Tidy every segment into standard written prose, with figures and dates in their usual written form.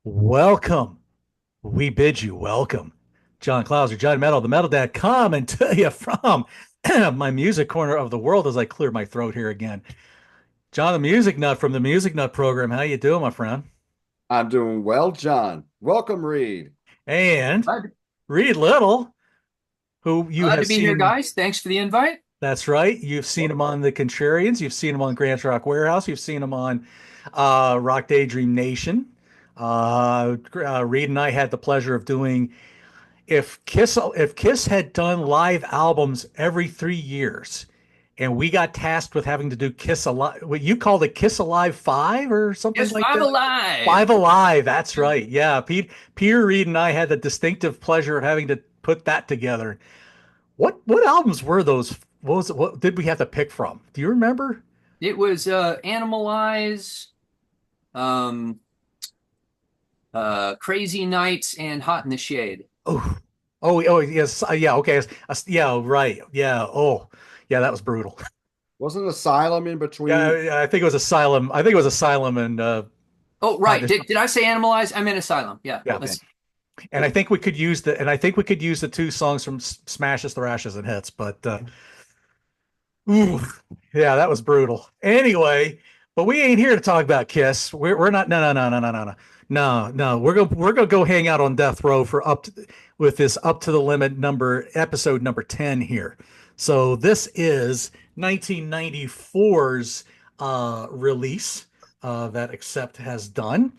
Welcome. We bid you welcome. John Clauser, John Metal, the Metal Dad, coming to you from my music corner of the world as I clear my throat here again. John, the Music Nut from the Music Nut program. How you doing, my friend? I'm doing well, John. Welcome, Reed. And Glad, Reed Little, who you glad have to be here, seen. guys. Thanks for the invite. That's right. You've seen him on the Contrarians. You've seen him on Grant Rock Warehouse. You've seen him on Rock Daydream Nation. Reed and I had the pleasure of doing if Kiss had done live albums every 3 years, and we got tasked with having to do Kiss Alive, what you called it, Kiss Alive 5 or something Yes, like Five that. Alive. Five Alive, that's right. Yeah, Peter Reed and I had the distinctive pleasure of having to put that together. What albums were those? What did we have to pick from? Do you remember? It was Animalize, um, Crazy Nights, and Hot in the Shade. Oh, oh, yes, yeah, okay, yeah, right, yeah, oh, yeah, that was brutal. Wasn't Asylum in Yeah, between? I think it was Asylum. I think it was Asylum and Oh, Hot. right. Did I say Animalize? I meant Asylum. Yeah. Yeah. Let's. And I think we could use the two songs from Smashes, Thrashes, and Hits, but ooh, yeah, that was brutal. Anyway, but we ain't here to talk about Kiss. We're not. No, no, no, no, no, no, no, no, no. We're gonna go hang out on death row for with this up to the limit episode number 10 here. So this is 1994's release that Accept has done.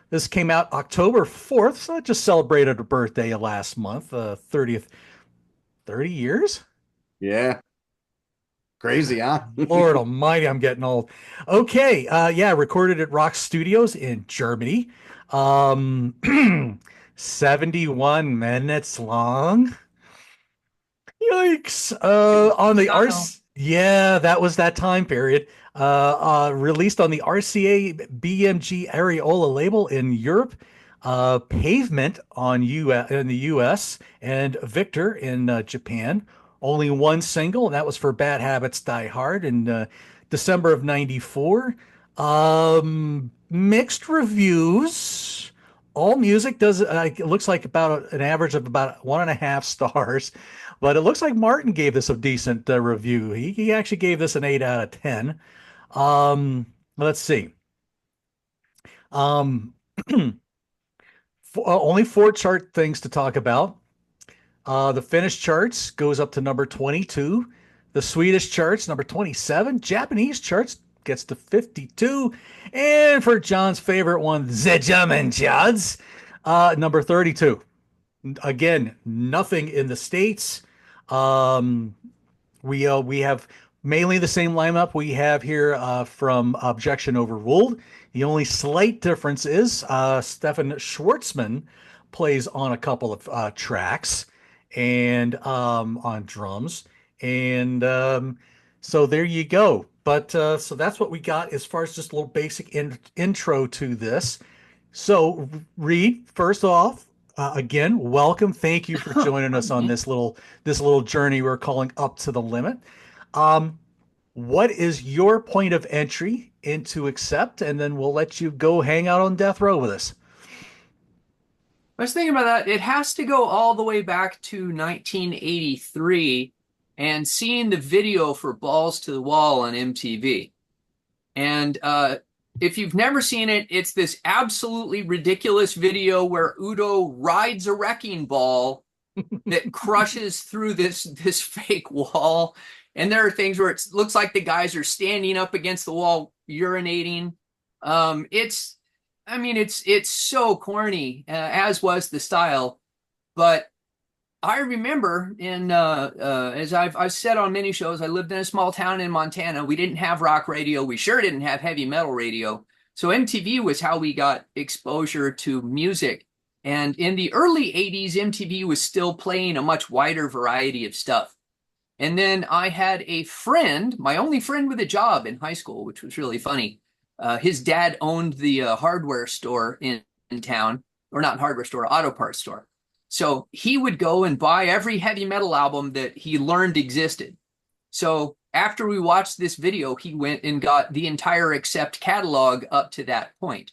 This came out October 4th, so I just celebrated a birthday last month, 30th, 30 years? Yeah, crazy, huh? Lord almighty, I'm getting old. Okay, yeah, recorded at Rock Studios in Germany. 71 minutes long. Yikes. On the Style. RC, yeah, that was that time period. Released on the RCA BMG Areola label in Europe, Pavement in the US, and Victor in Japan. Only one single, and that was for Bad Habits Die Hard in December of '94. Mixed reviews. All Music does it looks like about an average of about 1.5 stars. But it looks like Martin gave this a decent review. He actually gave this an 8 out of 10. Let's see. Um, only four chart things to talk about. The Finnish charts goes up to number 22. The Swedish charts, number 27. Japanese charts gets to 52. And for John's favorite one, the German charts, number 32. Again, nothing in the States. Um, we have mainly the same lineup we have here from Objection Overruled. The only slight difference is Stefan Schwartzman plays on a couple of tracks and on drums, and so there you go. But so that's what we got as far as just a little basic intro to this. So, Reed, first off, again, welcome. Thank you for joining us Pardon on me. this little journey we're calling Up to the Limit. Um, what is your point of entry into Accept, and then we'll let you go hang out on death row with us. I was thinking about that. It has to go all the way back to 1983 and seeing the video for Balls to the Wall on MTV. And if you've never seen it, it's this absolutely ridiculous video where Udo rides a wrecking ball that crushes through this fake wall. And there are things where it looks like the guys are standing up against the wall urinating. It's I mean it's so corny, as was the style. But I remember as I've said on many shows, I lived in a small town in Montana. We didn't have rock radio. We sure didn't have heavy metal radio. So MTV was how we got exposure to music. And in the early 80s, MTV was still playing a much wider variety of stuff. And then I had a friend, my only friend with a job in high school, which was really funny. His dad owned the hardware store in town, or not hardware store, auto parts store. So he would go and buy every heavy metal album that he learned existed. So after we watched this video, he went and got the entire Accept catalog up to that point.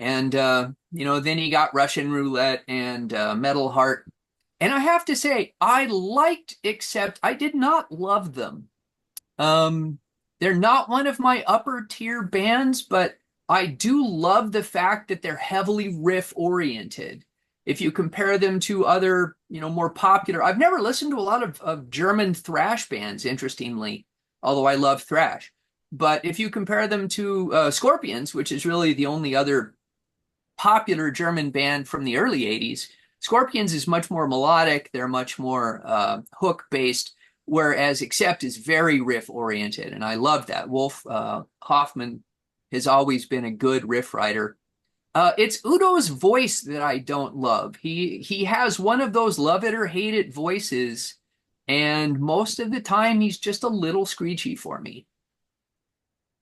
And then he got Russian Roulette and Metal Heart. And I have to say, I liked, except I did not love them. They're not one of my upper tier bands, but I do love the fact that they're heavily riff oriented. If you compare them to other, more popular, I've never listened to a lot of German thrash bands, interestingly, although I love thrash. But if you compare them to Scorpions, which is really the only other popular German band from the early 80s, Scorpions is much more melodic. They're much more hook based, whereas Accept is very riff oriented. And I love that. Wolf Hoffman has always been a good riff writer. It's Udo's voice that I don't love. He has one of those love it or hate it voices, and most of the time he's just a little screechy for me.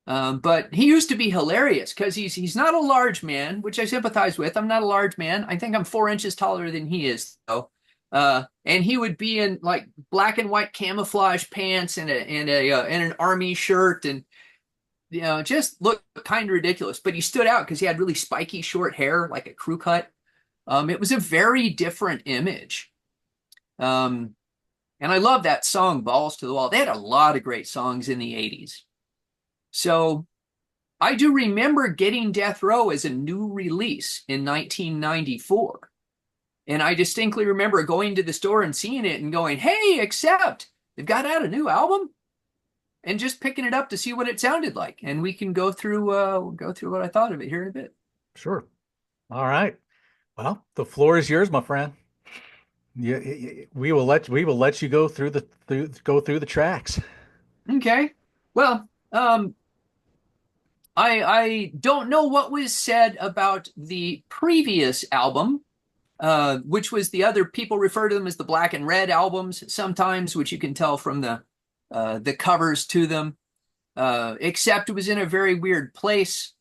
But he used to be hilarious because he's not a large man, which I sympathize with. I'm not a large man. I think I'm 4 inches taller than he is, though. And he would be in like black and white camouflage pants and an army shirt, and just looked kind of ridiculous. But he stood out because he had really spiky short hair, like a crew cut. It was a very different image. And I love that song, Balls to the Wall. They had a lot of great songs in the 80s. So I do remember getting Death Row as a new release in 1994. And I distinctly remember going to the store and seeing it and going, hey, Accept, they've got out a new album, and just picking it up to see what it sounded like. And we can go through what I thought of it here in a bit. Sure. All right. Well, the floor is yours, my friend. Yeah, we will let you go through the tracks. Okay. Well, I don't know what was said about the previous album, which was the other, people refer to them as the Black and Red albums sometimes, which you can tell from the covers to them. Except it was in a very weird place.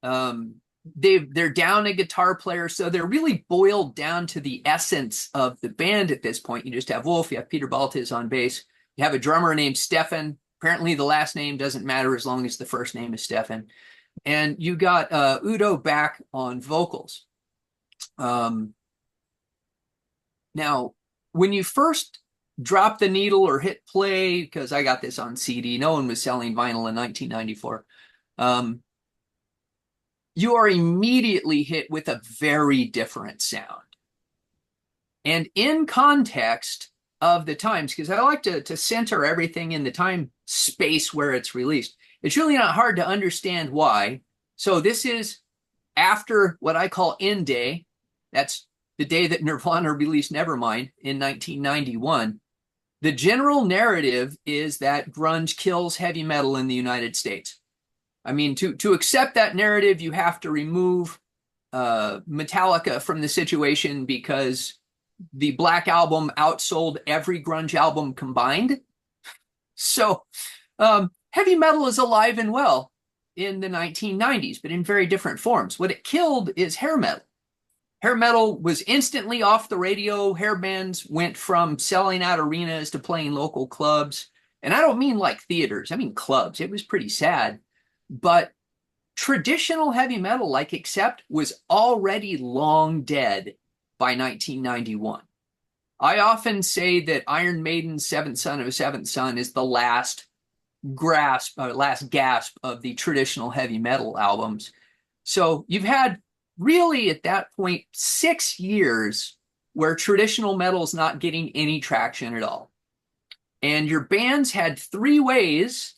They're down a guitar player, so they're really boiled down to the essence of the band at this point. You just have Wolf, you have Peter Baltes on bass, you have a drummer named Stefan. Apparently the last name doesn't matter as long as the first name is Stefan. And you got Udo back on vocals. Now, when you first drop the needle or hit play, because I got this on CD, no one was selling vinyl in 1994, you are immediately hit with a very different sound. And in context of the times, because I like to center everything in the time space where it's released, it's really not hard to understand why. So this is after what I call End Day. That's the day that Nirvana released Nevermind in 1991. The general narrative is that grunge kills heavy metal in the United States. I mean, to accept that narrative, you have to remove Metallica from the situation because the Black Album outsold every grunge album combined. So heavy metal is alive and well in the 1990s, but in very different forms. What it killed is hair metal. Hair metal was instantly off the radio. Hair bands went from selling out arenas to playing local clubs. And I don't mean like theaters, I mean clubs. It was pretty sad. But traditional heavy metal, like Accept, was already long dead by 1991. I often say that Iron Maiden's Seventh Son of a Seventh Son is the last gasp of the traditional heavy metal albums. So you've had really at that point 6 years where traditional metal is not getting any traction at all. And your bands had 3 ways,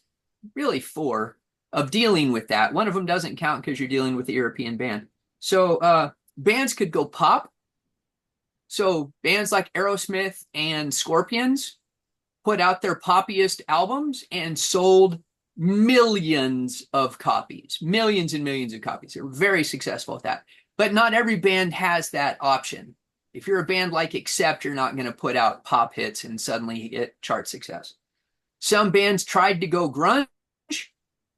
really 4, of dealing with that. One of them doesn't count because you're dealing with the European band. So bands could go pop. So bands like Aerosmith and Scorpions put out their poppiest albums and sold millions of copies, millions and millions of copies. They're very successful at that. But not every band has that option. If you're a band like Accept, you're not going to put out pop hits and suddenly get chart success. Some bands tried to go grunge.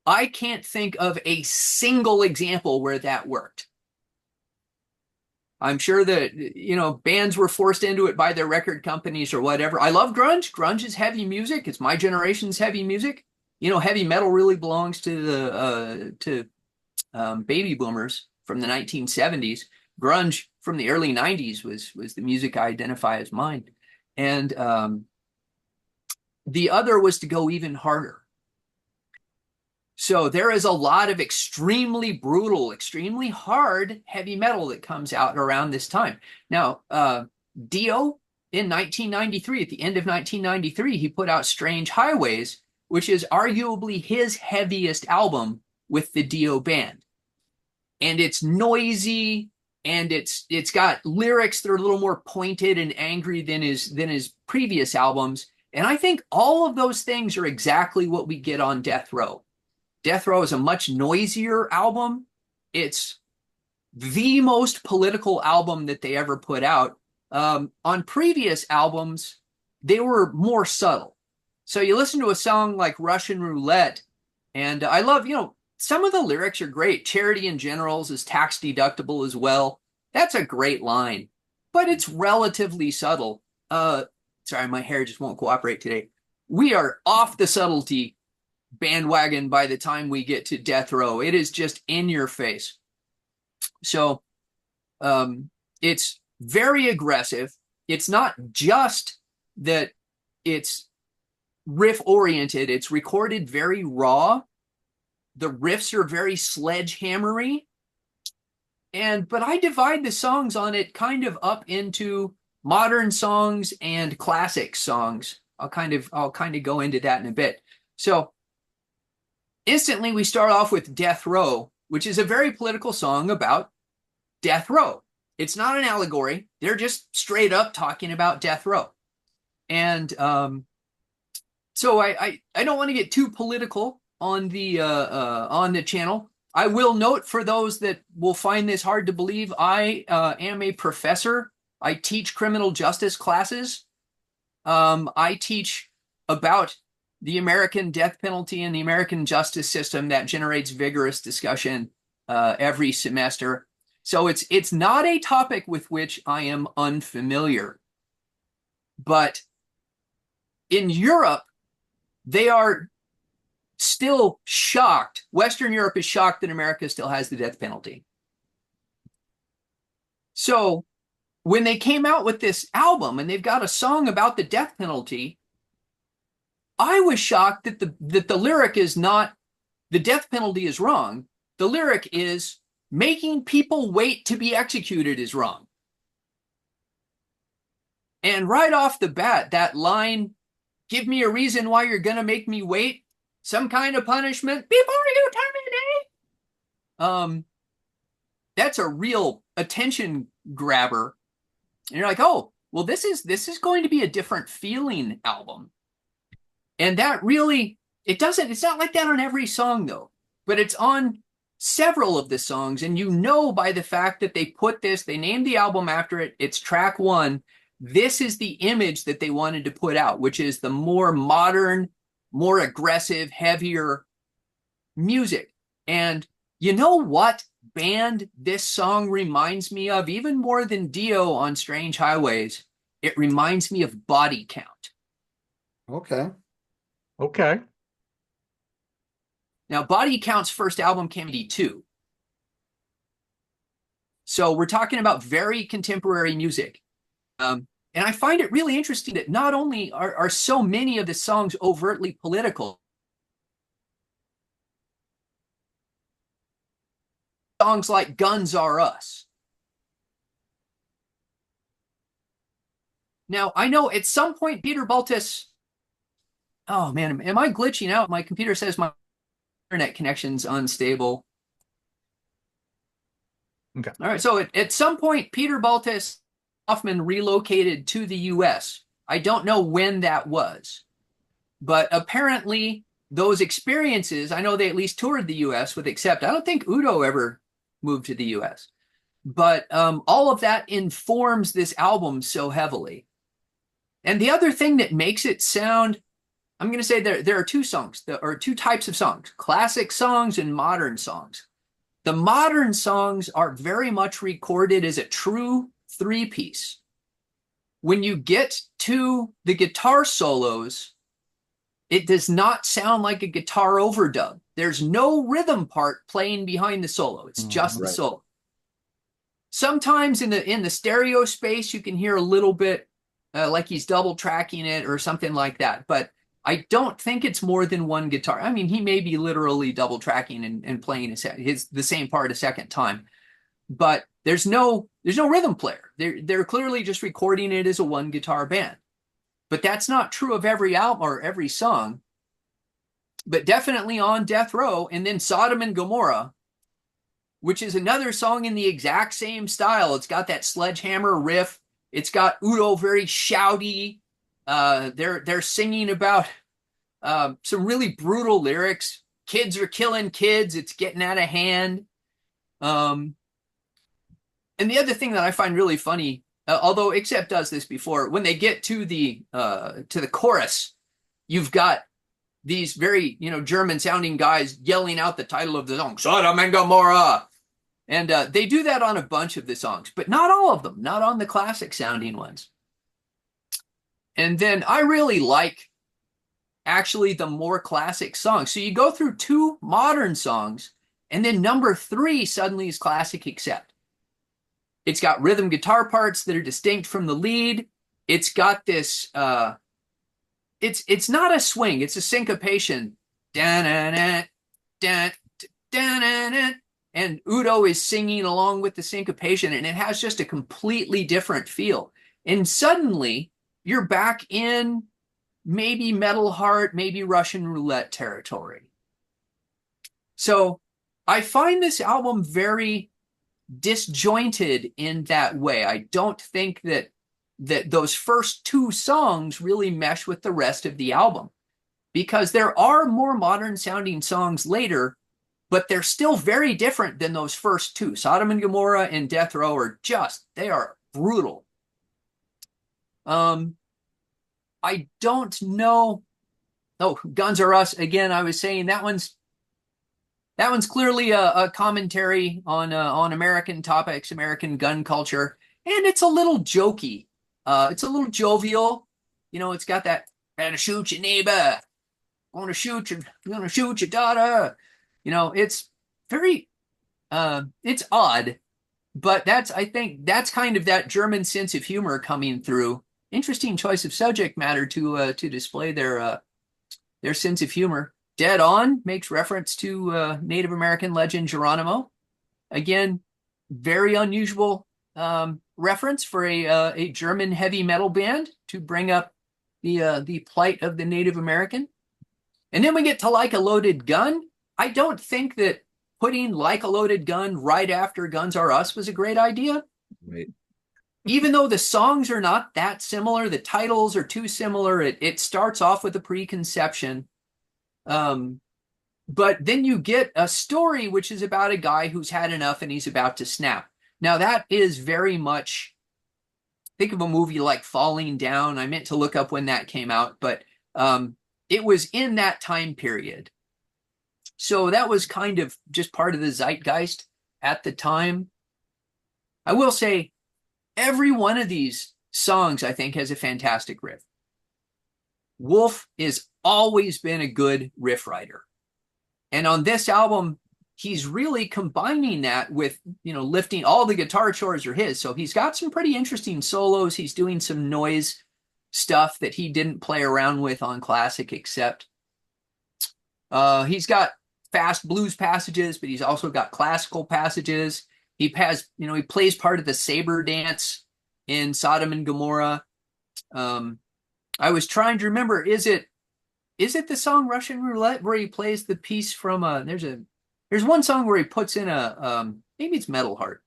I can't think of a single example where that worked. I'm sure that, bands were forced into it by their record companies or whatever. I love grunge. Grunge is heavy music. It's my generation's heavy music. Heavy metal really belongs to the baby boomers. from the 1970s. Grunge from the early 90s was the music I identify as mine. And the other was to go even harder. So there is a lot of extremely brutal, extremely hard heavy metal that comes out around this time. Now, Dio in 1993, at the end of 1993, he put out Strange Highways, which is arguably his heaviest album with the Dio band. And it's noisy, and it's got lyrics that are a little more pointed and angry than his previous albums. And I think all of those things are exactly what we get on Death Row. Death Row is a much noisier album. It's the most political album that they ever put out. On previous albums, they were more subtle. So you listen to a song like Russian Roulette, and I love, some of the lyrics are great. Charity in Generals is tax deductible as well. That's a great line, but it's relatively subtle. Sorry, my hair just won't cooperate today. We are off the subtlety bandwagon by the time we get to Death Row. It is just in your face. So it's very aggressive. It's not just that it's riff oriented. It's recorded very raw. The riffs are very sledgehammery. But I divide the songs on it kind of up into modern songs and classic songs. I'll kind of go into that in a bit. So instantly we start off with Death Row, which is a very political song about death row. It's not an allegory. They're just straight up talking about death row. And so I don't want to get too political on the channel. I will note, for those that will find this hard to believe, I am a professor. I teach criminal justice classes. I teach about the American death penalty and the American justice system. That generates vigorous discussion every semester. So it's not a topic with which I am unfamiliar. But in Europe, they are still shocked. Western Europe is shocked that America still has the death penalty. So when they came out with this album and they've got a song about the death penalty, I was shocked that the lyric is not the death penalty is wrong. The lyric is making people wait to be executed is wrong. And right off the bat, that line, give me a reason why you're going to make me wait, some kind of punishment before you terminate. That's a real attention grabber. And you're like, oh, well, this is going to be a different feeling album. And that really, it's not like that on every song though, but it's on several of the songs. And you know, by the fact that they named the album after it, it's track 1. This is the image that they wanted to put out, which is the more modern, more aggressive, heavier music. And you know what band this song reminds me of, even more than Dio on Strange Highways? It reminds me of Body Count. Okay. Now, Body Count's first album came in 1982. So we're talking about very contemporary music. And I find it really interesting that not only are so many of the songs overtly political, songs like Guns Are Us. Now, I know at some point Peter Baltes, oh man, am I glitching out? My computer says my internet connection's unstable. Okay. All right, so at some point Peter Baltes Hoffman relocated to the US. I don't know when that was, but apparently those experiences, I know they at least toured the US with Accept. I don't think Udo ever moved to the US, but all of that informs this album so heavily. And the other thing that makes it sound, I'm going to say there are two types of songs, classic songs and modern songs. The modern songs are very much recorded as a true 3-piece. When you get to the guitar solos, it does not sound like a guitar overdub. There's no rhythm part playing behind the solo. It's just the solo. Sometimes in the stereo space, you can hear a little bit like he's double tracking it or something like that. But I don't think it's more than one guitar. I mean, he may be literally double tracking and playing the same part a second time, but there's no rhythm player. They're clearly just recording it as a one guitar band. But that's not true of every album or every song. But definitely on Death Row, and then Sodom and Gomorrah, which is another song in the exact same style. It's got that sledgehammer riff. It's got Udo very shouty. They're singing about some really brutal lyrics. Kids are killing kids. It's getting out of hand. And the other thing that I find really funny, although Accept does this before, when they get to the chorus, you've got these very, German sounding guys yelling out the title of the song, Sodom and Gomorrah. And they do that on a bunch of the songs, but not all of them, not on the classic sounding ones. And then I really like actually the more classic songs. So you go through 2 modern songs, and then number 3 suddenly is classic Accept. It's got rhythm guitar parts that are distinct from the lead. It's got this it's not a swing, it's a syncopation. And Udo is singing along with the syncopation, and it has just a completely different feel. And suddenly you're back in maybe Metal Heart, maybe Russian Roulette territory. So I find this album very disjointed in that way. I don't think that those first 2 songs really mesh with the rest of the album, because there are more modern sounding songs later, but they're still very different than those first 2. Sodom and Gomorrah and Death Row they are brutal. I don't know. Oh, Guns Are Us, again, I was saying that one's clearly a commentary on American topics, American gun culture, and it's a little jokey. It's a little jovial. It's got that, gonna shoot your neighbor, gonna shoot your daughter. It's very, it's odd, but I think that's kind of that German sense of humor coming through. Interesting choice of subject matter to display their sense of humor. Dead On makes reference to Native American legend Geronimo. Again, very unusual reference for a German heavy metal band to bring up the plight of the Native American. And then we get to Like a Loaded Gun. I don't think that putting Like a Loaded Gun right after Guns Are Us was a great idea. Right. Even though the songs are not that similar, the titles are too similar. It starts off with a preconception. But then you get a story which is about a guy who's had enough and he's about to snap. Now that is very much, think of a movie like Falling Down. I meant to look up when that came out, but it was in that time period. So that was kind of just part of the zeitgeist at the time. I will say every one of these songs, I think, has a fantastic riff. Wolf has always been a good riff writer. And on this album, he's really combining that with, lifting all the guitar chores are his. So he's got some pretty interesting solos. He's doing some noise stuff that he didn't play around with on classic Accept. He's got fast blues passages, but he's also got classical passages. He has, he plays part of the saber dance in Sodom and Gomorrah. I was trying to remember, is it the song Russian Roulette where he plays the piece from there's one song where he puts in maybe it's Metal Heart.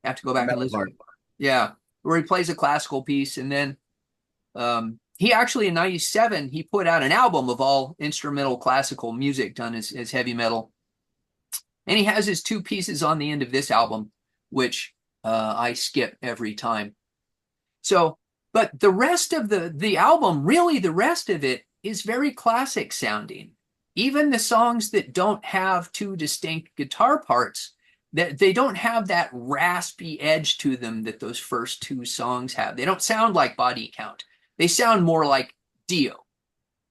I have to go back and listen. Yeah, where he plays a classical piece, and then he actually in '97 he put out an album of all instrumental classical music done as heavy metal, and he has his 2 pieces on the end of this album, which I skip every time. So, but the rest of the album, really the rest of it is very classic sounding. Even the songs that don't have 2 distinct guitar parts, that they don't have that raspy edge to them that those first 2 songs have. They don't sound like Body Count. They sound more like Dio.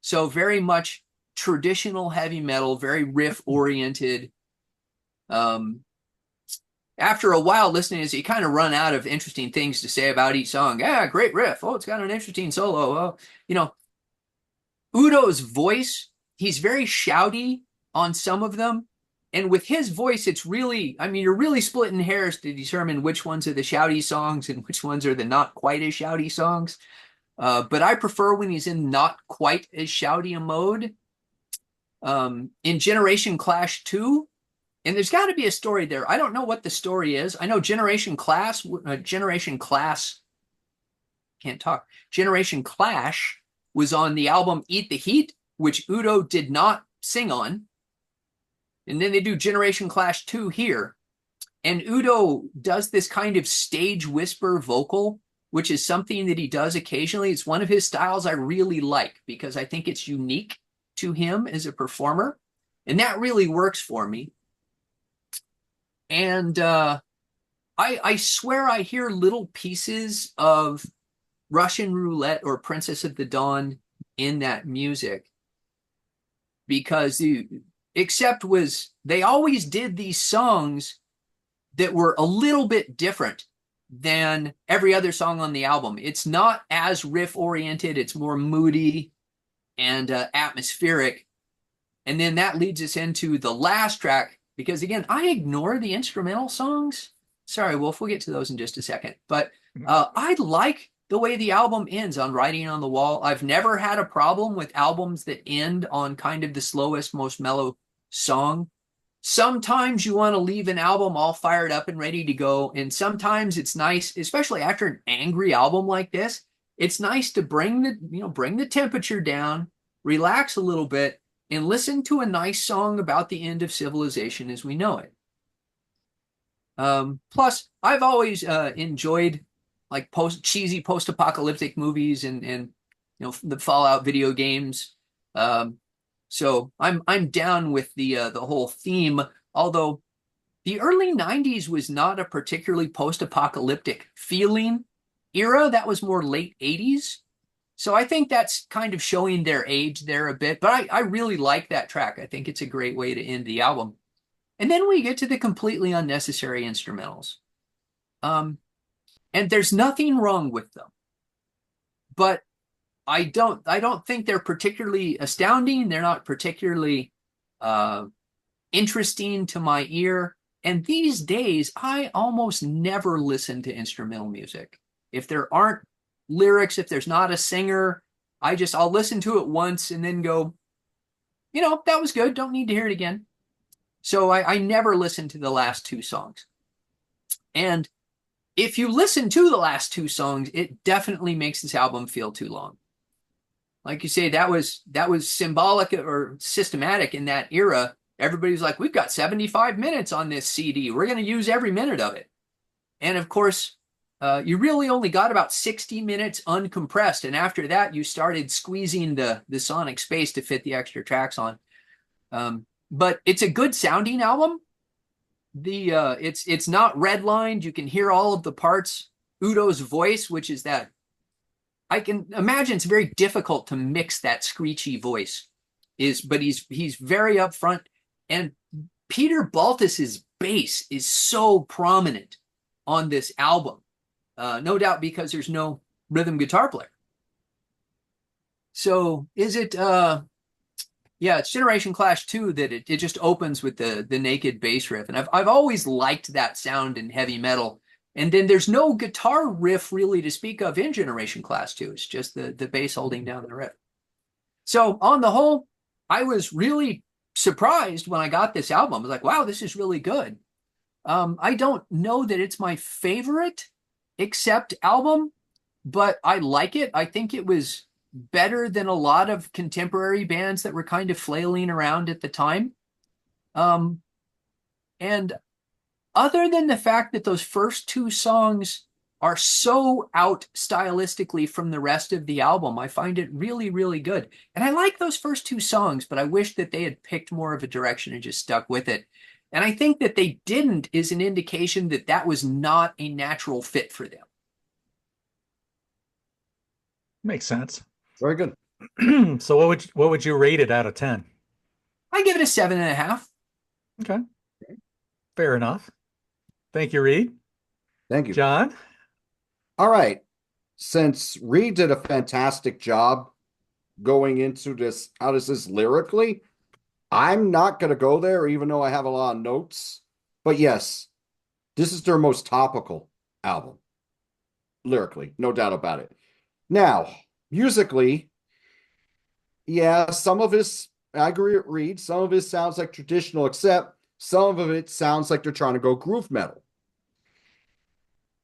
So very much traditional heavy metal, very riff oriented. after a while listening to this, you kind of run out of interesting things to say about each song. Yeah, great riff. Oh, it's got an interesting solo. Oh, you know, Udo's voice, he's very shouty on some of them. And with his voice, it's really, I mean, you're really splitting hairs to determine which ones are the shouty songs and which ones are the not quite as shouty songs. But I prefer when he's in not quite as shouty a mode. In Generation Clash 2, and there's got to be a story there. I don't know what the story is. I know Generation Class, can't talk. Generation Clash was on the album Eat the Heat, which Udo did not sing on. And then they do Generation Clash 2 here. And Udo does this kind of stage whisper vocal, which is something that he does occasionally. It's one of his styles I really like because I think it's unique to him as a performer. And that really works for me. And I swear I hear little pieces of Russian Roulette or Princess of the Dawn in that music because except was they always did these songs that were a little bit different than every other song on the album. It's not as riff oriented. It's more moody and atmospheric. And then that leads us into the last track because again, I ignore the instrumental songs. Sorry, Wolf, we'll get to those in just a second. But I like the way the album ends on Writing on the Wall. I've never had a problem with albums that end on kind of the slowest, most mellow song. Sometimes you want to leave an album all fired up and ready to go. And sometimes it's nice, especially after an angry album like this, it's nice to bring the temperature down, relax a little bit, and listen to a nice song about the end of civilization as we know it. Plus, I've always enjoyed like cheesy post-apocalyptic movies and the Fallout video games. So I'm down with the whole theme. Although the early '90s was not a particularly post-apocalyptic feeling era. That was more late '80s. So I think that's kind of showing their age there a bit. But I really like that track. I think it's a great way to end the album. And then we get to the completely unnecessary instrumentals. And there's nothing wrong with them. But I don't think they're particularly astounding. They're not particularly interesting to my ear. And these days, I almost never listen to instrumental music. If there aren't lyrics, if there's not a singer, I'll listen to it once and then go, that was good. Don't need to hear it again. So I never listen to the last two songs. And if you listen to the last two songs, it definitely makes this album feel too long. Like you say, that was symbolic or systematic in that era. Everybody's like, we've got 75 minutes on this CD. We're going to use every minute of it. And of course, you really only got about 60 minutes uncompressed. And after that, you started squeezing the sonic space to fit the extra tracks on. But it's a good sounding album. It's not redlined. You can hear all of the parts. Udo's voice, which is that I can imagine it's very difficult to mix that screechy voice. But he's very upfront. And Peter Baltus's bass is so prominent on this album. No doubt because there's no rhythm guitar player. So is it it's Generation Clash 2 that it just opens with the naked bass riff. And I've always liked that sound in heavy metal. And then there's no guitar riff really to speak of in Generation Clash 2. It's just the bass holding down the riff. So on the whole, I was really surprised when I got this album. I was like, wow, this is really good. I don't know that it's my favorite Accept album, but I like it. I think it was better than a lot of contemporary bands that were kind of flailing around at the time. And other than the fact that those first two songs are so out stylistically from the rest of the album, I find it really, really good. And I like those first two songs, but I wish that they had picked more of a direction and just stuck with it. And I think that they didn't is an indication that that was not a natural fit for them. Makes sense. Very good. So what would you rate it out of 10? I give it a 7.5. Okay. Fair enough. Thank you, Reed. Thank you. John? All right. Since Reed did a fantastic job going into this, how does this lyrically? I'm not going to go there, even though I have a lot of notes. But yes, this is their most topical album, lyrically, no doubt about it. Now, musically, yeah, some of his, I agree with Reed, some of it sounds like traditional, except some of it sounds like they're trying to go groove metal.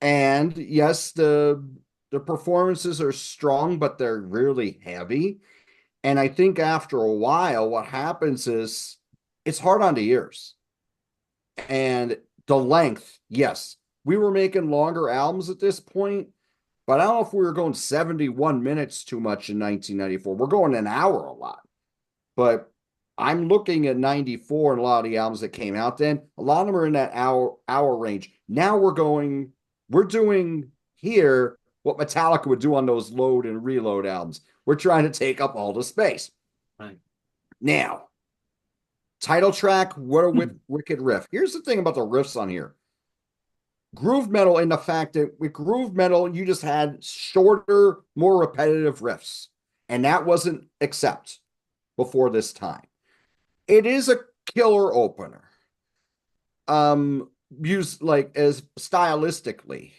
And yes, the performances are strong, but they're really heavy. And I think after a while, what happens is it's hard on the ears. And the length, yes, we were making longer albums at this point, but I don't know if we were going 71 minutes too much in 1994. We're going an hour a lot. But I'm looking at 94 and a lot of the albums that came out then. A lot of them are in that hour range. Now we're doing here what Metallica would do on those load and reload albums. We're trying to take up all the space. Right. Now, title track, what a wicked riff. Here's the thing about the riffs on here. Groove metal, in the fact that with groove metal, you just had shorter, more repetitive riffs. And that wasn't accept before this time. It is a killer opener. Used like as stylistically.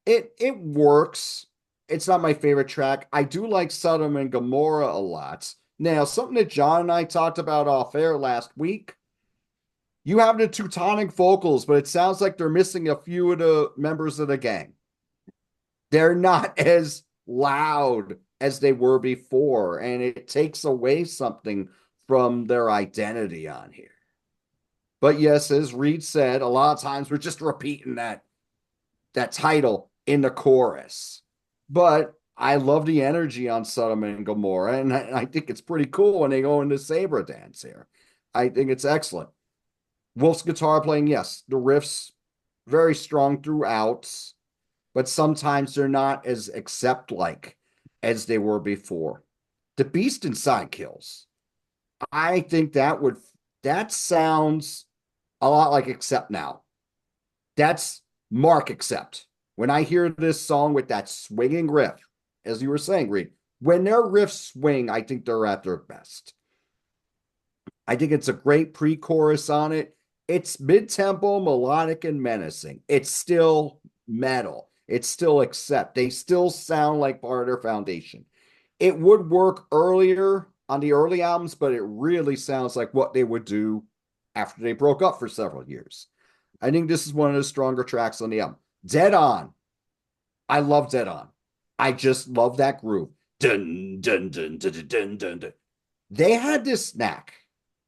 It works. It's not my favorite track. I do like Sodom and Gomorrah a lot. Now, something that John and I talked about off air last week. You have the Teutonic vocals, but it sounds like they're missing a few of the members of the gang. They're not as loud as they were before, and it takes away something from their identity on here. But yes, as Reed said, a lot of times we're just repeating that title in the chorus. But I love the energy on Sodom and Gomorrah, and I think it's pretty cool when they go into Sabre Dance here. I think it's excellent. Wolf's guitar playing, yes, the riffs very strong throughout, but sometimes they're not as accept-like as they were before. The Beast Inside kills. I think that sounds a lot like Accept Now. That's Mark Accept. When I hear this song with that swinging riff, as you were saying, Reed, when their riffs swing, I think they're at their best. I think it's a great pre-chorus on it. It's mid-tempo, melodic, and menacing. It's still metal. It's still Accept. They still sound like part of their foundation. It would work earlier on the early albums, but it really sounds like what they would do after they broke up for several years. I think this is one of the stronger tracks on the album. Dead On. I love Dead On. I just love that groove. Dun, dun, dun, dun, dun, dun, dun. They had this knack,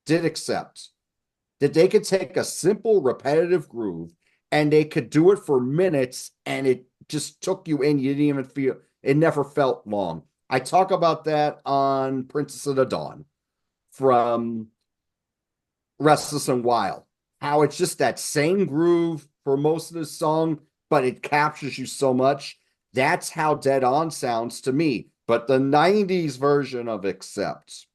did Accept, that they could take a simple, repetitive groove and they could do it for minutes and it just took you in. You didn't even feel it, never felt long. I talk about that on Princess of the Dawn from Restless and Wild. How it's just that same groove for most of the song, but it captures you so much. That's how Dead On sounds to me. But the 90s version of Accept,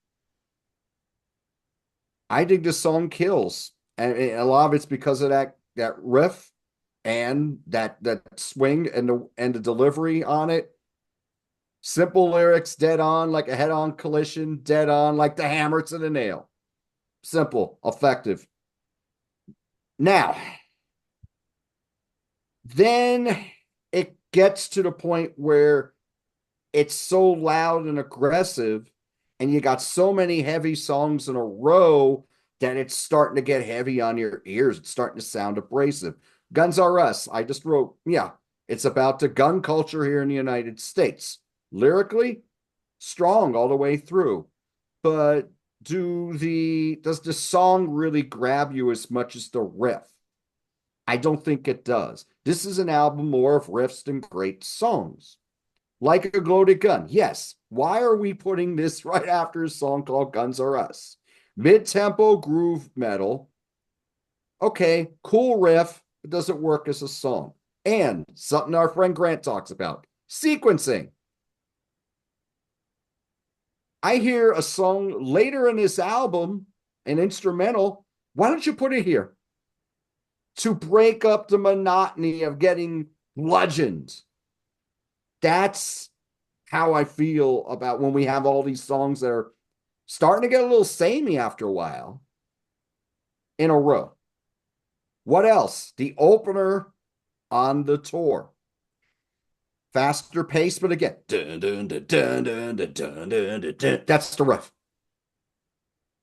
I think the song kills. And a lot of it's because of that riff and that swing and the delivery on it. Simple lyrics, dead on, like a head-on collision, dead on, like the hammer to the nail. Simple, effective. Now, then it gets to the point where it's so loud and aggressive, and you got so many heavy songs in a row that it's starting to get heavy on your ears. It's starting to sound abrasive. Guns R Us, I just wrote, yeah, it's about the gun culture here in the United States. Lyrically, strong all the way through. But does the song really grab you as much as the riff? I don't think it does. This is an album more of riffs than great songs. Like a Loaded Gun, yes. Why are we putting this right after a song called Guns R Us? Mid-tempo groove metal. Okay, cool riff. It doesn't work as a song. And something our friend Grant talks about, sequencing. I hear a song later in this album, an instrumental. Why don't you put it here? to break up the monotony of getting bludgeoned. That's how I feel about when we have all these songs that are starting to get a little samey after a while in a row. What else? The opener on the tour. Faster pace, but again, dun, dun, dun, dun, dun, dun, dun, dun, dun, dun. That's the riff.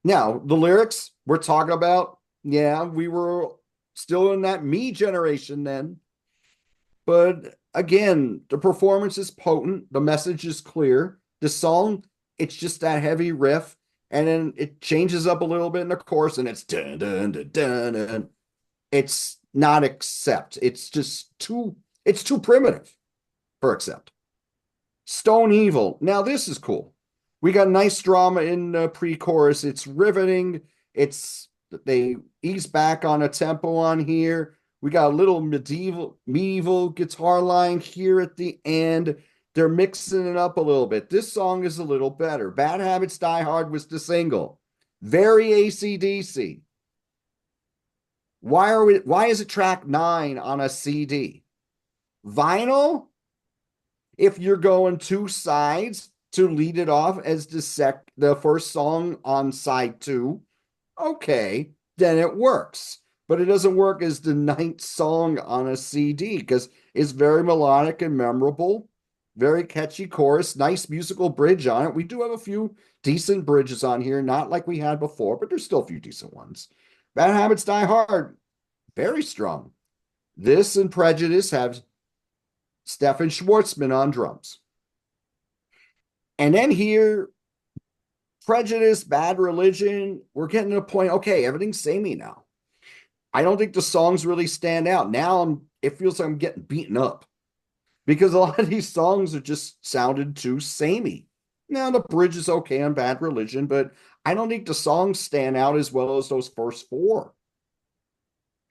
Now, the lyrics we're talking about, yeah, we were still in that me generation then. But again, the performance is potent. The message is clear. The song, it's just that heavy riff. And then it changes up a little bit in the chorus and it's dun, dun, dun, dun, dun. It's not accept. It's too primitive for accept. Stone Evil. Now, this is cool. We got nice drama in the pre-chorus. It's riveting. They ease back on a tempo on here. We got a little medieval guitar line here at the end. They're mixing it up a little bit. This song is a little better. Bad Habits Die Hard was the single. Very AC/DC. Why is it track 9 on a CD? Vinyl? If you're going 2 sides to lead it off as the first song on side 2, okay, then it works. But it doesn't work as the 9th song on a CD because it's very melodic and memorable, very catchy chorus, nice musical bridge on it. We do have a few decent bridges on here, not like we had before, but there's still a few decent ones. Bad Habits Die Hard, very strong. This and Prejudice have Stefan Schwartzman on drums. And then here, Prejudice, Bad Religion, we're getting to a point, okay, everything's samey now. I don't think the songs really stand out. Now it feels like I'm getting beaten up because a lot of these songs are just sounded too samey. Now the bridge is okay on Bad Religion, but I don't think the songs stand out as well as those first 4.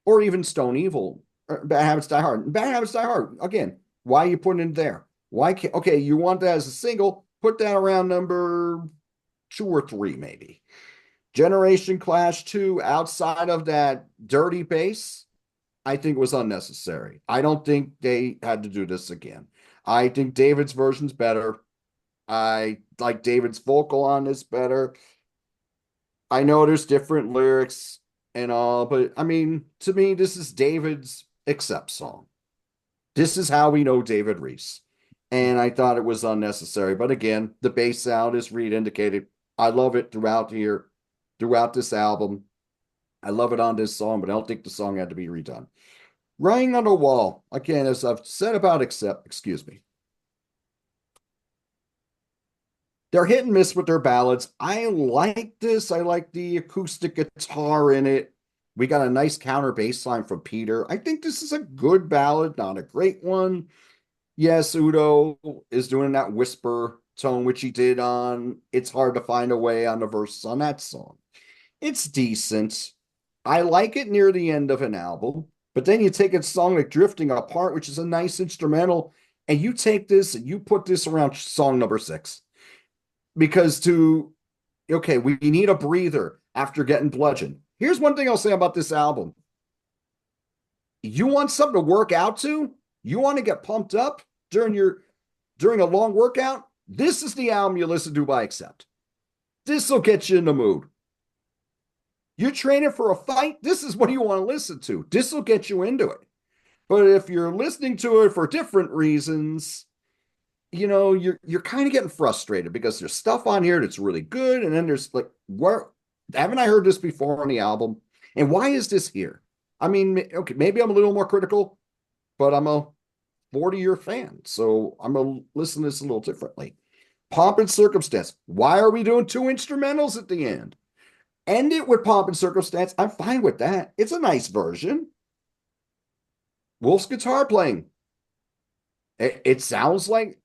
Or even Stone Evil, or Bad Habits Die Hard. Bad Habits Die Hard, again, why are you putting it there? Why can't, okay, you want that as a single, put that around number 2 or 3 maybe. Generation Clash 2, outside of that dirty bass, I think was unnecessary. I don't think they had to do this again. I think David's version's better. I like David's vocal on this better. I know there's different lyrics and all, but I mean, to me, this is David's Accept song. This is how we know David Reese. And I thought it was unnecessary. But again, the bass sound, as Reed indicated, I love it throughout this album. I love it on this song, but I don't think the song had to be redone. Writing on the Wall, again, as I've said about Accept, excuse me. They're hit and miss with their ballads. I like this. I like the acoustic guitar in it. We got a nice counter bass line from Peter. I think this is a good ballad, not a great one. Yes, Udo is doing that whisper tone, which he did on It's Hard to Find a Way on the verses on that song. It's decent. I like it near the end of an album, but then you take a song like Drifting Apart, which is a nice instrumental, and you take this and you put this around song number 6. Because we need a breather after getting bludgeoned. Here's one thing I'll say about this album. You want something to work out to? You want to get pumped up during a long workout? This is the album you listen to by Accept. This will get you in the mood. You're training for a fight? This is what you want to listen to. This will get you into it. But if you're listening to it for different reasons, you're kind of getting frustrated because there's stuff on here that's really good, and then there's like, where haven't I heard this before on the album? And why is this here? I mean, okay, maybe I'm a little more critical, but I'm a 40-year fan, so I'm gonna listen to this a little differently. Pomp and Circumstance. Why are we doing 2 instrumentals at the end? End it with Pomp and Circumstance. I'm fine with that. It's a nice version. Wolf's guitar playing. It sounds like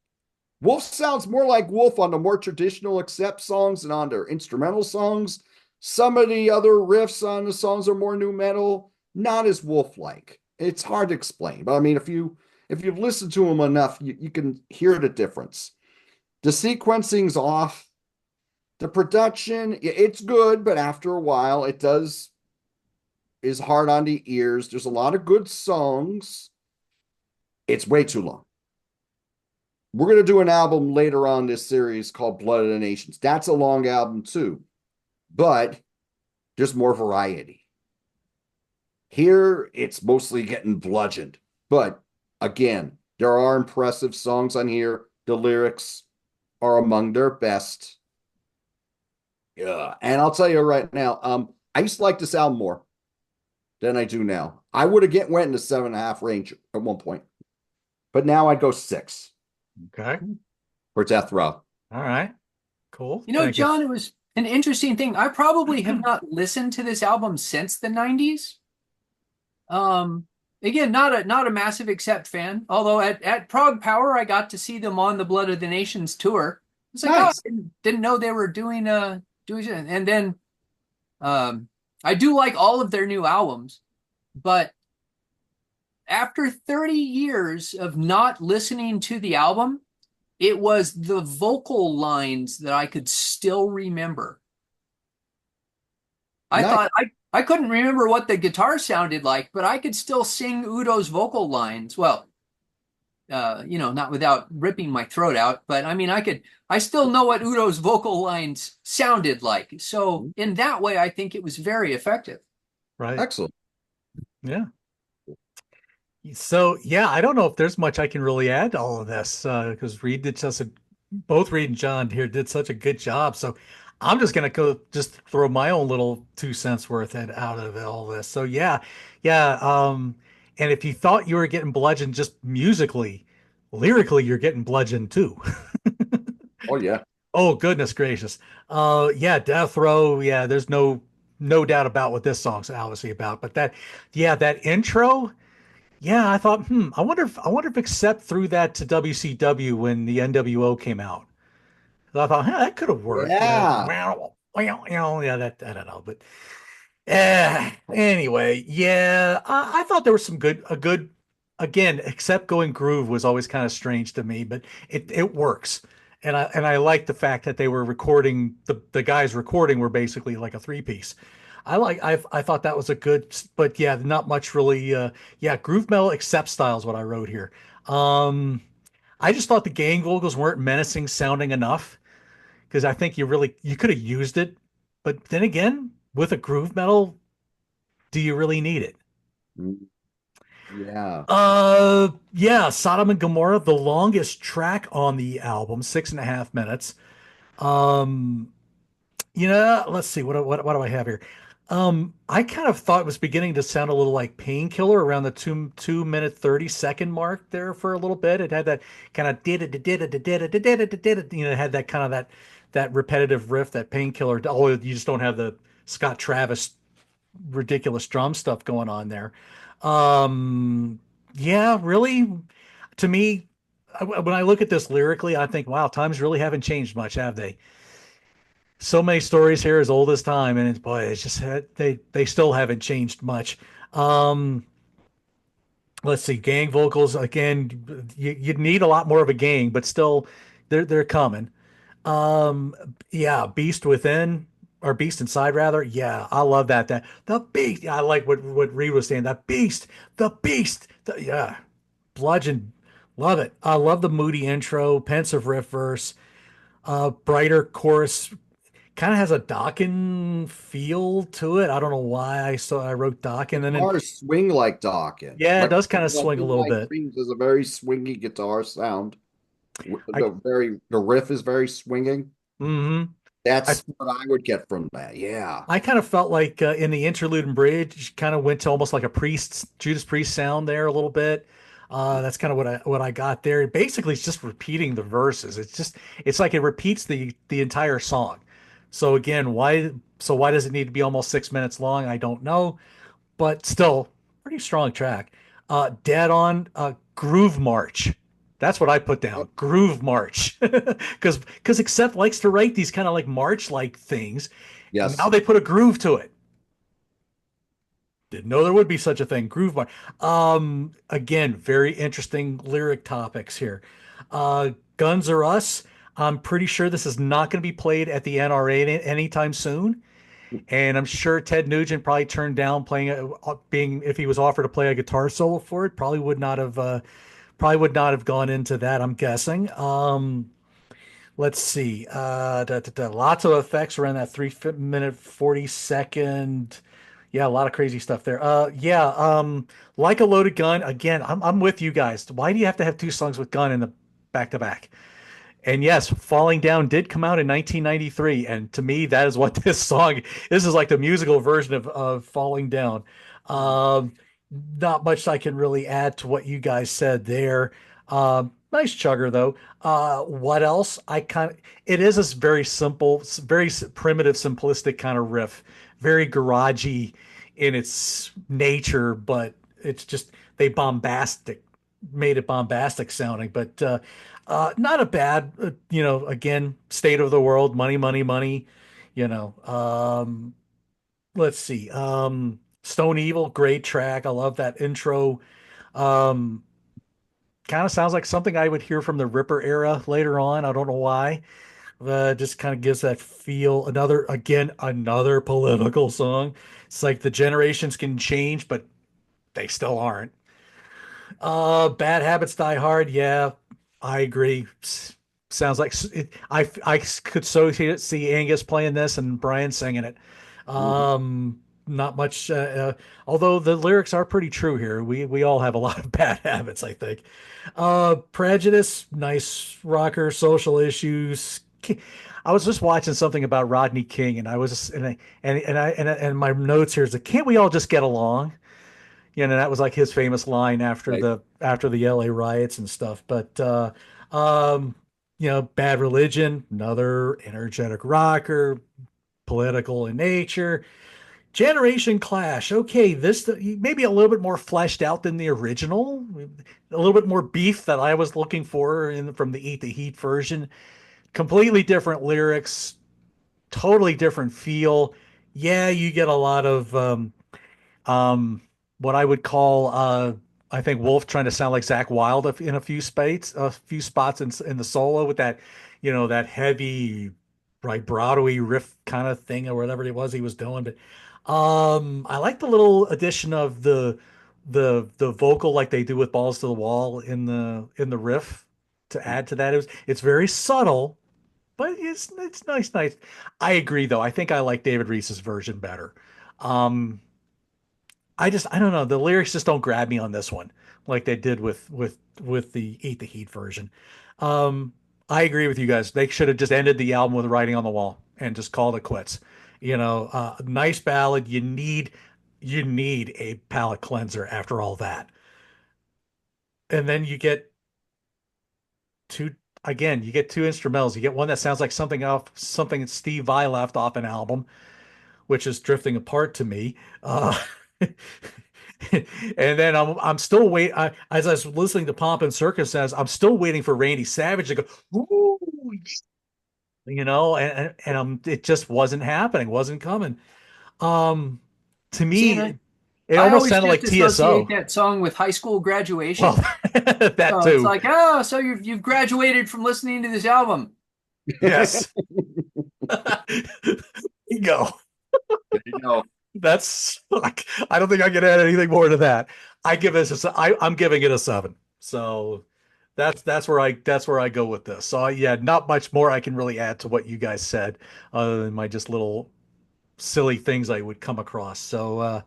Wolf sounds more like Wolf on the more traditional Accept songs and on their instrumental songs. Some of the other riffs on the songs are more new metal, not as Wolf-like. It's hard to explain, but I mean, if you've listened to them enough, you can hear the difference. The sequencing's off. The production, it's good, but after a while, it is hard on the ears. There's a lot of good songs. It's way too long. We're going to do an album later on this series called Blood of the Nations. That's a long album too, but there's more variety. Here, it's mostly getting bludgeoned. But again, there are impressive songs on here. The lyrics are among their best. Yeah. And I'll tell you right now, I used to like this album more than I do now. I would have went in the 7.5 range at one point, but now I'd go 6 Okay. for Death Row. All right. Cool. You know, Thank you. John, it was an interesting thing. I probably have not listened to this album since the 90s. Again, not a massive Accept fan, although at Prague Power I got to see them on the Blood of the Nations tour. It's like, Nice. oh, I didn't know they were doing it. And then I do like all of their new albums, but after 30 years of not listening to the album, it was the vocal lines that I could still remember. I Nice. thought I couldn't remember what the guitar sounded like, but I could still sing Udo's vocal lines. Well, not without ripping my throat out, but I mean, I still know what Udo's vocal lines sounded like. So in that way, I think it was very effective. Right. Excellent. Yeah. So yeah, I don't know if there's much I can really add to all of this because both Reed and John here did such a good job. So I'm just gonna go just throw my own little 2 cents worth out of all this. So yeah, yeah. And if you thought you were getting bludgeoned just musically, lyrically, you're getting bludgeoned too. Oh, yeah. Oh goodness gracious. Yeah, Death Row. Yeah, there's no doubt about what this song's obviously about. But that intro. Yeah, I thought, I wonder if Accept threw that to WCW when the NWO came out. So I thought, that could have worked. Yeah. Yeah, that I don't know, but anyway, yeah, I thought there was a good, again, Accept going groove was always kind of strange to me, but it works. And I like the fact that they were recording the guys recording were basically like a three-piece. I thought that was a good, but yeah, not much really. Yeah, groove metal Accept style is what I wrote here. Um, I just thought the gang vocals weren't menacing sounding enough because I think you could have used it, but then again, with a groove metal, do you really need it? Mm, yeah. Yeah, Sodom and Gomorrah, the longest track on the album, 6.5 minutes. Um, let's see, what do I have here? I kind of thought it was beginning to sound a little like Painkiller around the 2 minute 30 second mark there for a little bit. It had that kind of did it did it did it did it did it, it had that kind of that repetitive riff that Painkiller. Oh, you just don't have the Scott Travis ridiculous drum stuff going on there. Um, yeah, really, to me, when I look at this lyrically, I think, wow, times really haven't changed much, have they? So many stories here as old as time, and boy, it's just they still haven't changed much. Um, let's see, gang vocals again. You'd need a lot more of a gang, but still, they're coming. Um, yeah, Beast Within or Beast Inside rather. Yeah, I love that. That the Beast. Yeah, I like what Reed was saying. That Beast, the Beast. Yeah, Bludgeon. Love it. I love the moody intro, pensive riff verse, brighter chorus. Kind of has a Dokken feel to it. I don't know why I wrote Dokken, and then Guitars swing like Dawkins. yeah, it Like does kind of swing a little My bit. Dreams is a very swingy guitar sound. I The riff is very swinging. hmm I That's what I would get from that. Yeah. I kind of felt like in the interlude and bridge, kind of went to almost like a Judas Priest sound there a little bit. That's kind of what I got there. Basically, it's just repeating the verses. It's like it repeats the entire song. So again, why does it need to be almost 6 minutes long? I don't know, but still pretty strong track. Dead on Groove March. That's what I put down. Groove March. Because Accept likes to write these kind of like march like things. And now Yes. they put a groove to it. Didn't know there would be such a thing. Groove March. Again, very interesting lyric topics here. Guns Are Us. I'm pretty sure this is not going to be played at the NRA anytime soon. And I'm sure Ted Nugent probably turned down being if he was offered to play a guitar solo for it, probably would not have gone into that, I'm guessing. Let's see. Lots of effects around that 3 minute 40 second. Yeah, a lot of crazy stuff there. Yeah. Like a Loaded Gun. Again, I'm with you guys. Why do you have to have two songs with Gun in the back to back? And yes, Falling Down did come out in 1993, and to me, that is what this song. This is like the musical version of Falling Down. Um, Not much I can really add to what you guys said there. Nice chugger though. What else? It is a very simple, very primitive, simplistic kind of riff, very garagey in its nature, but it's just they bombastic made it bombastic sounding, but not a bad, again, state of the world, money, money, money, you know. Let's see. Stone Evil, great track. I love that intro. Um, Kind of sounds like something I would hear from the Ripper era later on. I don't know why. Just kind of gives that feel. Another political song. It's like the generations can change, but they still aren't. Bad Habits Die Hard. Yeah, I agree. Sounds like I could see Angus playing this and Brian singing it. Mhm. Not much. Although the lyrics are pretty true here. We all have a lot of bad habits, I think. Prejudice, nice rocker, social issues. I was just watching something about Rodney King, and I was just, and my notes here is like, can't we all just get along? That was like his famous line Right. after the LA riots and stuff. But um, Bad Religion, another energetic rocker, political in nature. Generation Clash. Okay, this maybe a little bit more fleshed out than the original. A little bit more beef that I was looking for from the Eat the Heat version. Completely different lyrics, totally different feel. Yeah, you get a lot of um, what I would call, I think Wolf trying to sound like Zach Wilde in a few spots in the solo with that, that heavy, vibrato-y riff kind of thing or whatever it was he was doing. But I like the little addition of the vocal like they do with Balls to the Wall in the riff to add to that. It's very subtle, but it's nice, nice. I agree though. I think I like David Reese's version better. Um, I don't know. The lyrics just don't grab me on this one like they did with the Eat the Heat version. Um, I agree with you guys. They should have just ended the album with Writing on the Wall and just called it quits. Nice ballad. You need a palate cleanser after all that. And then two you get two instrumentals. You get one that sounds like something that Steve Vai left off an album, which is drifting apart to me. And then I'm still as I was listening to Pomp and Circumstance, I'm still waiting for Randy Savage to go, ooh, it just wasn't happening, wasn't coming. Um, to See, and I, me, it I almost always sounded just like associate TSO. that song with high school Well, graduation. that So it's too. like, oh, so you've graduated from listening to this album. Yes. Go. There you go. That's like, I don't think I can add anything more to that. I'm giving it a 7. So that's where I go with this. So yeah, not much more I can really add to what you guys said, other than my just little silly things I would come across. So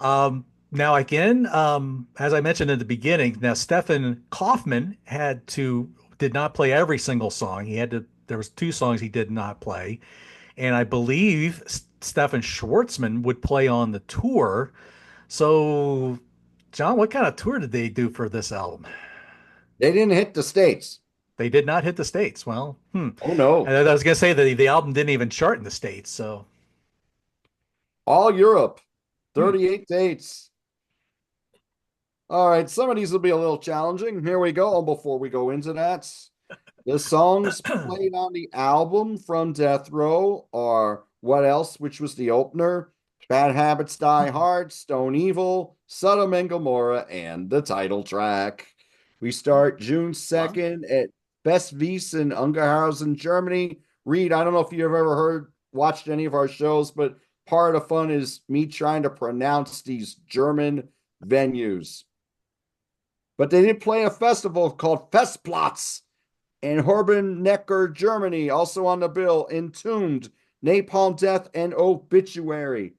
now again, as I mentioned in the beginning, now Stefan Kaufman did not play every single song. There was 2 songs he did not play, and I believe Stefan Schwartzman would play on the tour. So, John, what kind of tour did they do for this album? They didn't hit the States. They did not hit the States. Well, Oh no. And I was gonna say that the album didn't even chart in the States. So, All Europe. hmm. 38 dates. All right, some of these will be a little challenging. Here we go. Before we go into that, the songs played on the album from Death Row are What Else, which was the opener, Bad Habits Die Hard, Stone Evil, Sodom and Gomorrah, and the title track. We start June Wow. 2nd at Best Wies in Ungerhausen, Germany. Reed, I don't know if you've ever heard watched any of our shows, but part of the fun is me trying to pronounce these German venues. But they did play a festival called Festplatz in Horben-Neckar, Germany, also on the bill, Entombed, Napalm Death, and Obituary.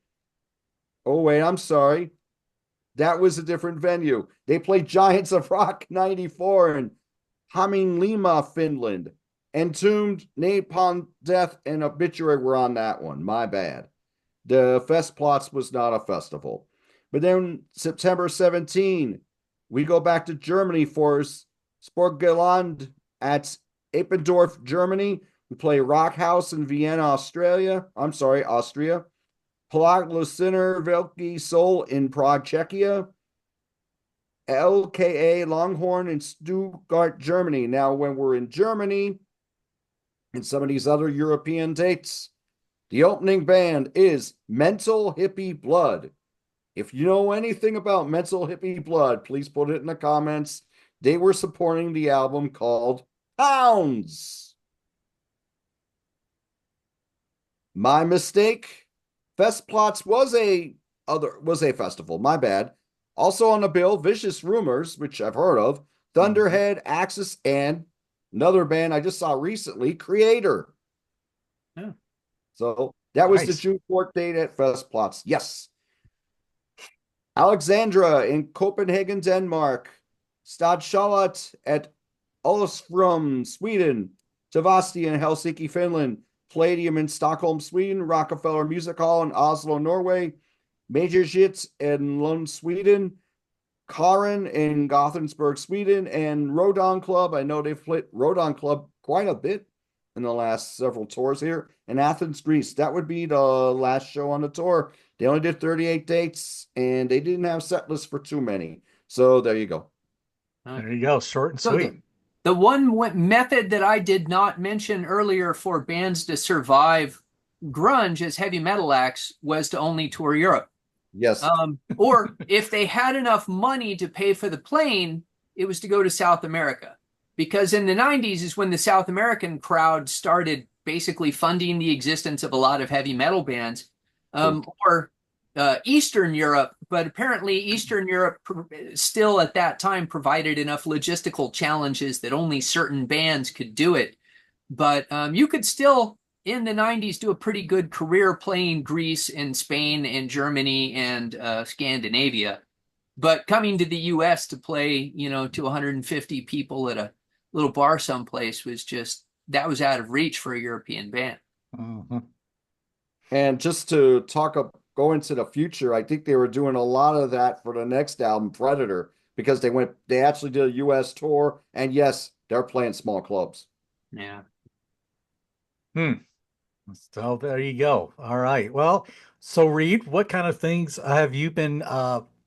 Oh, wait, I'm sorry. That was a different venue. They played Giants of Rock 94 in Haminlima, Finland. Entombed, Napalm Death, and Obituary were on that one. My bad. The Festplatz was not a festival. But then September 17, we go back to Germany for Sportgeland at Eppendorf, Germany. We play Rock House in Vienna, Australia. I'm sorry, Austria. Palagluciner Velki Soul in Prague, Czechia. LKA Longhorn in Stuttgart, Germany. Now, when we're in Germany and some of these other European dates, the opening band is Mental Hippie Blood. If you know anything about Mental Hippie Blood, please put it in the comments. They were supporting the album called Pounds. My mistake. Festplatz was a festival. My bad. Also on the bill, Vicious Rumors, which I've heard of, Thunderhead, Axis, and another band I just saw recently, Creator. Yeah. So that was the Nice. June 4th date at Festplatz. Yes. Alexandra in Copenhagen, Denmark. Stadschalat at Olofsrum, Sweden. Tavasti in Helsinki, Finland. Palladium in Stockholm, Sweden. Rockefeller Music Hall in Oslo, Norway. Major Jits in Lund, Sweden. Karin in Gothenburg, Sweden. And Rodon Club. I know they've played Rodon Club quite a bit in the last several tours here. In Athens, Greece. That would be the last show on the tour. They only did 38 dates, and they didn't have set lists for too many. So there you go. There you go. Short and So sweet. the one method that I did not mention earlier for bands to survive grunge as heavy metal acts was to only tour Europe. Yes. Or if they had enough money to pay for the plane, it was to go to South America. Because in the 90s is when the South American crowd started basically funding the existence of a lot of heavy metal bands. Or Eastern Europe, but apparently Eastern Europe still at that time provided enough logistical challenges that only certain bands could do it. But you could still, in the 90s, do a pretty good career playing Greece and Spain and Germany and Scandinavia. But coming to the US to play, to 150 people at a little bar someplace that was out of reach for a European band. Mhm. And just to go into the future, I think they were doing a lot of that for the next album, Predator, because they actually did a US tour. And yes, they're playing small clubs. Yeah. Hmm. So there you go. All right. Well, so Reed, what kind of things have you been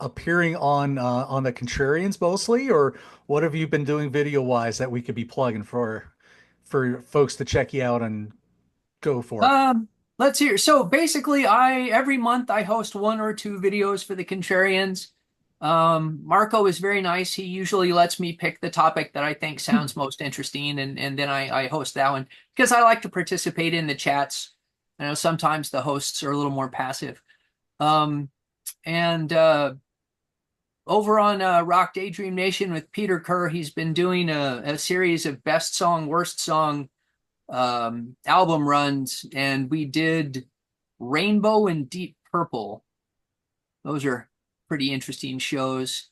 appearing on the Contrarians mostly, or what have you been doing video wise that we could be plugging for folks to check you out and go for? Let's hear. So basically, every month I host one or two videos for the Contrarians. Marco is very nice. He usually lets me pick the topic that I think sounds most interesting, and then I host that one because I like to participate in the chats. I know sometimes the hosts are a little more passive. And over on Rock Daydream Nation with Peter Kerr, he's been doing a series of best song, worst song album runs, and we did Rainbow and Deep Purple. Those are pretty interesting shows.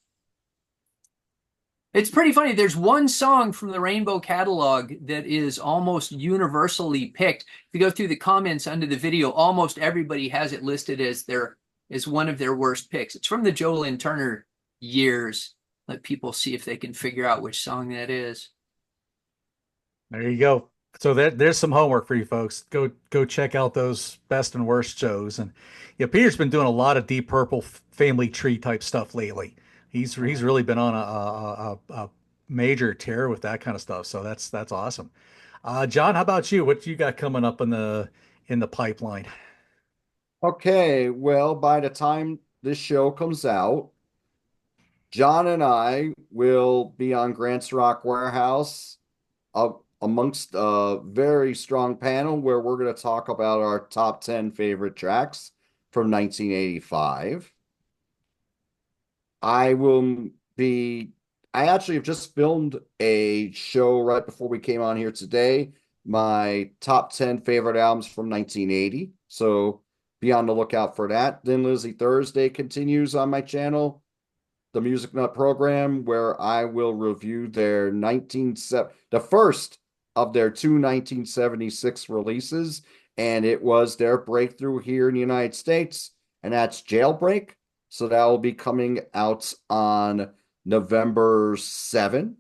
It's pretty funny. There's one song from the Rainbow catalog that is almost universally picked. If you go through the comments under the video, almost everybody has it listed as one of their worst picks. It's from the Joe Lynn Turner years. Let people see if they can figure out which song that is. There you go. So there's some homework for you folks. Go check out those best and worst shows. And yeah, Peter's been doing a lot of Deep Purple family tree type stuff lately. He's really been on a major tear with that kind of stuff. So that's awesome. John, how about you? What you got coming up in the pipeline? Okay, well, by the time this show comes out, John and I will be on Grant's Rock Warehouse amongst a very strong panel where we're going to talk about our top 10 favorite tracks from 1985. I will be, I actually have just filmed a show right before we came on here today, my top 10 favorite albums from 1980. So be on the lookout for that. Then Lizzie Thursday continues on my channel, the Music Nut program, where I will review their the first of their two 1976 releases, and it was their breakthrough here in the United States, and that's Jailbreak. So that will be coming out on November 7th.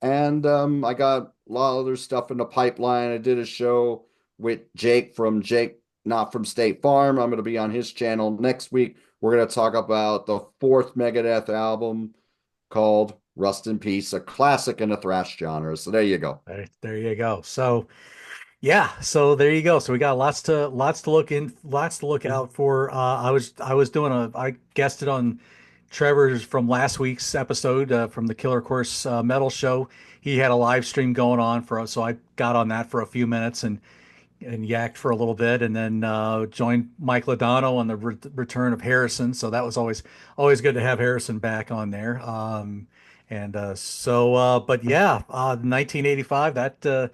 And I got a lot of other stuff in the pipeline. I did a show with Jake Not From State Farm. I'm going to be on his channel next week. We're going to talk about the fourth Megadeth album called Rust in Peace, a classic in the thrash genre. So there you go. There you go. So yeah, so there you go. So we got lots to look out for. I guested on Trevor's from last week's episode from the Killer Course Metal Show. He had a live stream going on for us, so I got on that for a few minutes and yacked for a little bit, and then joined Mike Lodano on the return of Harrison. So that was always good to have Harrison back on there. But yeah, 1985.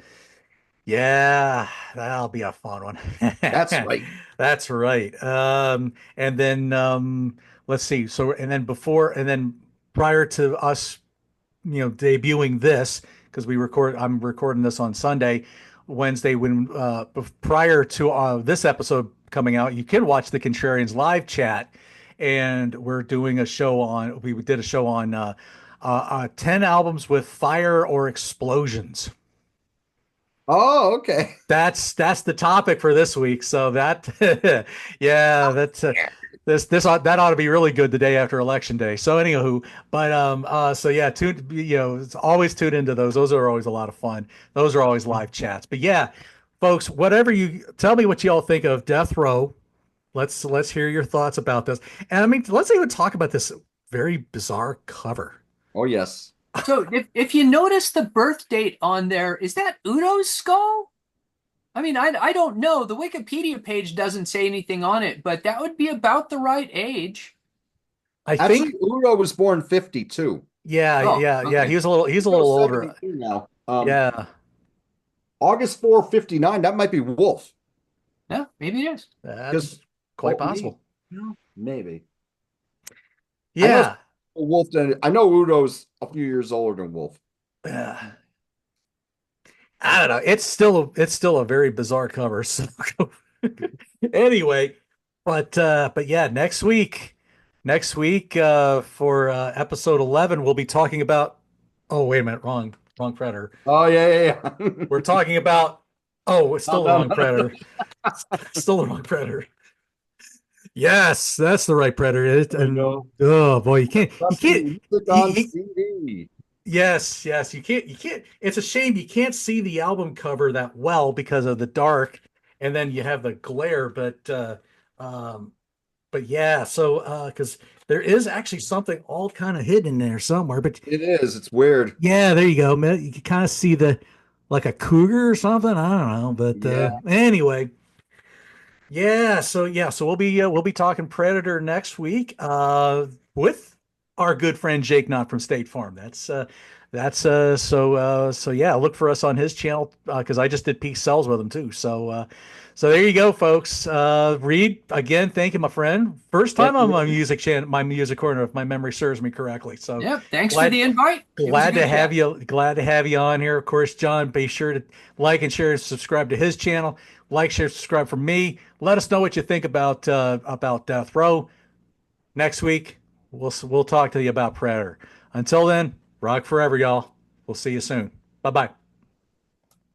Yeah, that'll be a fun one. That's right. That's right. And then let's see. So and then prior to us, debuting this, because I'm recording this on Sunday, Wednesday, when prior to this episode coming out, you can watch the Contrarians live chat, and we're doing a show on. We did a show on 10 albums with fire or explosions. Oh, okay. That's the topic for this week. So that, yeah, that ought to be really good the day after election day. So anywho, so yeah, it's always tune into those. Those are always a lot of fun. Those are always live chats. But yeah, folks, whatever you tell me what y'all think of Death Row. Let's hear your thoughts about this. And I mean, let's even talk about this very bizarre cover. Oh, yes. So if you notice the birth date on there, is that Udo's skull? I mean, I don't know. The Wikipedia page doesn't say anything on it, but that would be about the right age. I Actually, think Udo was born 52. yeah, Oh, yeah, yeah. okay. He's a little older. Now. Yeah. August 4, 59. That might be Wolf. Yeah, maybe it is. That's quite possible. Maybe. Yeah. I know Udo's a few years older than Wolf. I don't know. It's still a very bizarre cover. So anyway, but yeah, next week for episode 11, we'll be talking about. Oh, wait a minute, wrong Predator. Oh yeah. We're talking about. Oh, it's still the wrong No. Predator. Still the wrong Predator. Yes, that's the right Predator. Oh boy, you can't. On CD. Yes, you can't. It's a shame you can't see the album cover that well because of the dark, and then you have the glare. But yeah, so because there is actually something all kind of hidden in there somewhere. But It is. It's weird. yeah, there you go. You can kind of see like a cougar or something. I don't know, but anyway. So we'll be talking Predator next week with our good friend Jake Knott from State Farm. So yeah, look for us on his channel because I just did peak cells with him too. So there you go, folks. Reed, again, thank you, my friend. First time on my music channel, my music corner, if my memory serves me correctly. So yeah, thanks for the invite. Glad to have you on here. Of course, John, be sure to like and share and subscribe to his channel. Like, share, subscribe for me. Let us know what you think about Death Row. Next week, we'll talk to you about Predator. Until then, rock forever, y'all. We'll see you soon. Bye-bye.